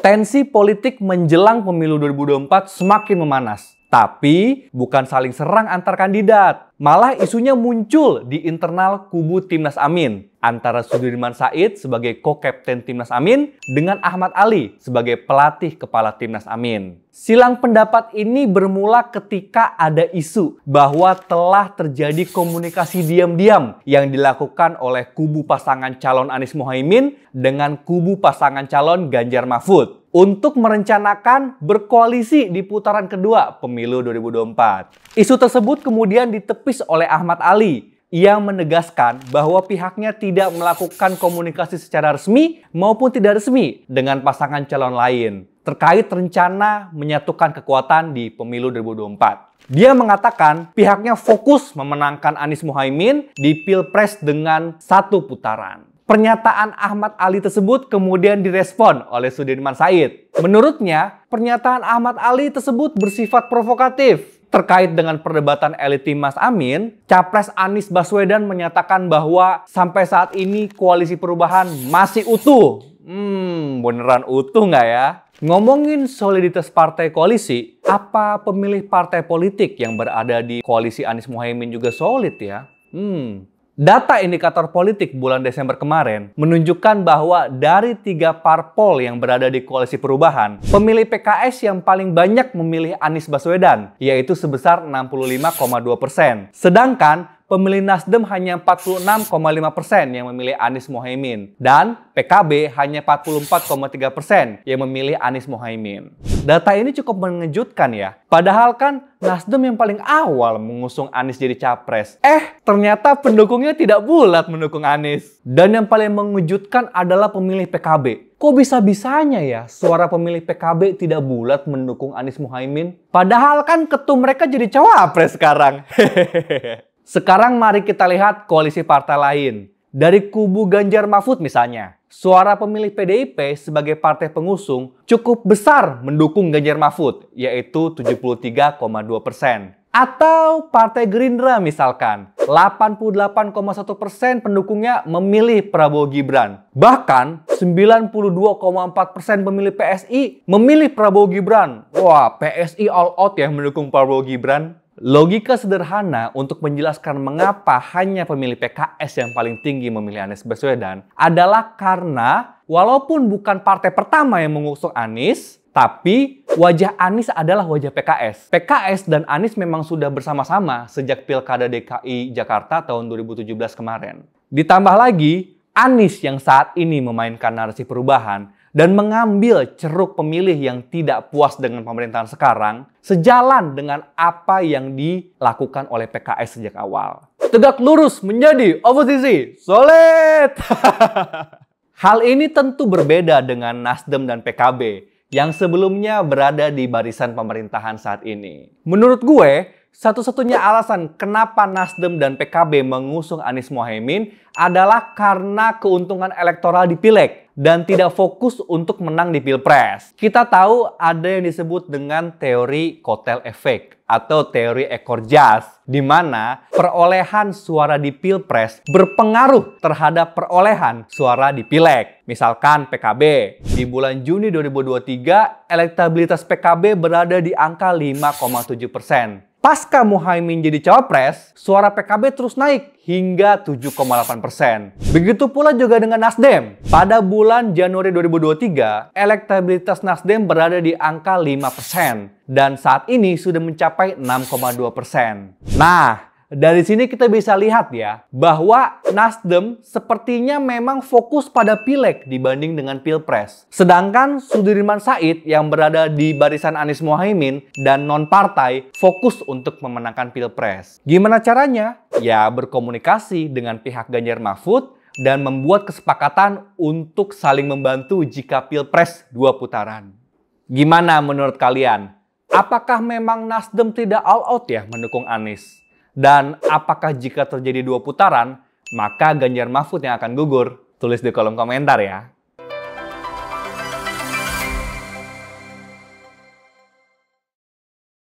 Tensi politik menjelang pemilu 2024 semakin memanas. Tapi bukan saling serang antar kandidat. Malah isunya muncul di internal kubu Timnas Amin. Antara Sudirman Said sebagai co-kapten Timnas Amin dengan Ahmad Ali sebagai pelatih kepala Timnas Amin. Silang pendapat ini bermula ketika ada isu bahwa telah terjadi komunikasi diam-diam yang dilakukan oleh kubu pasangan calon Anies Mohaimin dengan kubu pasangan calon Ganjar Mahfud untuk merencanakan berkoalisi di putaran kedua pemilu 2024. Isu tersebut kemudian ditepis oleh Ahmad Ali yang menegaskan bahwa pihaknya tidak melakukan komunikasi secara resmi maupun tidak resmi dengan pasangan calon lain terkait rencana menyatukan kekuatan di pemilu 2024. Dia mengatakan pihaknya fokus memenangkan Anies Mohaimin di Pilpres dengan satu putaran. Pernyataan Ahmad Ali tersebut kemudian direspon oleh Sudirman Said. Menurutnya, pernyataan Ahmad Ali tersebut bersifat provokatif. Terkait dengan perdebatan elit Timnas Amin, Capres Anies Baswedan menyatakan bahwa sampai saat ini koalisi perubahan masih utuh. Beneran utuh nggak ya? Ngomongin soliditas partai koalisi, apa pemilih partai politik yang berada di koalisi Anies Mohaimin juga solid ya? Data indikator politik bulan Desember kemarin menunjukkan bahwa dari 3 parpol yang berada di koalisi perubahan, pemilih PKS yang paling banyak memilih Anies Baswedan, yaitu sebesar 65,2%. Sedangkan pemilih Nasdem hanya 46,5% yang memilih Anies Mohaimin. Dan PKB hanya 44,3% yang memilih Anies Mohaimin. Data ini cukup mengejutkan ya. Padahal kan Nasdem yang paling awal mengusung Anies jadi capres. Ternyata pendukungnya tidak bulat mendukung Anies. Dan yang paling mengejutkan adalah pemilih PKB. Kok bisa-bisanya ya suara pemilih PKB tidak bulat mendukung Anies Mohaimin? Padahal kan ketum mereka jadi cawapres sekarang. Sekarang mari kita lihat koalisi partai lain. Dari kubu Ganjar Mahfud misalnya, suara pemilih PDIP sebagai partai pengusung cukup besar mendukung Ganjar Mahfud, yaitu 73,2%. Atau Partai Gerindra misalkan, 88,1% pendukungnya memilih Prabowo Gibran. Bahkan 92,4% pemilih PSI memilih Prabowo Gibran. Wah, PSI all out ya mendukung Prabowo Gibran. Logika sederhana untuk menjelaskan mengapa hanya pemilih PKS yang paling tinggi memilih Anies Baswedan adalah karena walaupun bukan partai pertama yang mengusung Anies, tapi wajah Anies adalah wajah PKS. PKS dan Anies memang sudah bersama-sama sejak Pilkada DKI Jakarta tahun 2017 kemarin. Ditambah lagi, Anies yang saat ini memainkan narasi perubahan dan mengambil ceruk pemilih yang tidak puas dengan pemerintahan sekarang sejalan dengan apa yang dilakukan oleh PKS sejak awal. Tegak lurus menjadi oposisi, solid! Hal ini tentu berbeda dengan Nasdem dan PKB yang sebelumnya berada di barisan pemerintahan saat ini. Menurut gue, satu-satunya alasan kenapa Nasdem dan PKB mengusung Anies Mohaimin adalah karena keuntungan elektoral di Pileg dan tidak fokus untuk menang di Pilpres. Kita tahu ada yang disebut dengan teori kotel efek atau teori ekor jas, di mana perolehan suara di Pilpres berpengaruh terhadap perolehan suara di Pileg. Misalkan PKB, di bulan Juni 2023, elektabilitas PKB berada di angka 5,7%. Pasca Mohaimin jadi cawapres, suara PKB terus naik hingga 7,8%. Begitu pula juga dengan Nasdem. Pada bulan Januari 2023, elektabilitas Nasdem berada di angka 5%. Dan saat ini sudah mencapai 6,2%. Nah, dari sini kita bisa lihat ya, bahwa Nasdem sepertinya memang fokus pada Pileg dibanding dengan Pilpres. Sedangkan Sudirman Said yang berada di barisan Anies Mohaimin dan non-partai fokus untuk memenangkan Pilpres. Gimana caranya? Ya berkomunikasi dengan pihak Ganjar Mahfud dan membuat kesepakatan untuk saling membantu jika Pilpres 2 putaran. Gimana menurut kalian? Apakah memang Nasdem tidak all out ya mendukung Anies? Dan apakah jika terjadi 2 putaran, maka Ganjar Mahfud yang akan gugur? Tulis di kolom komentar ya.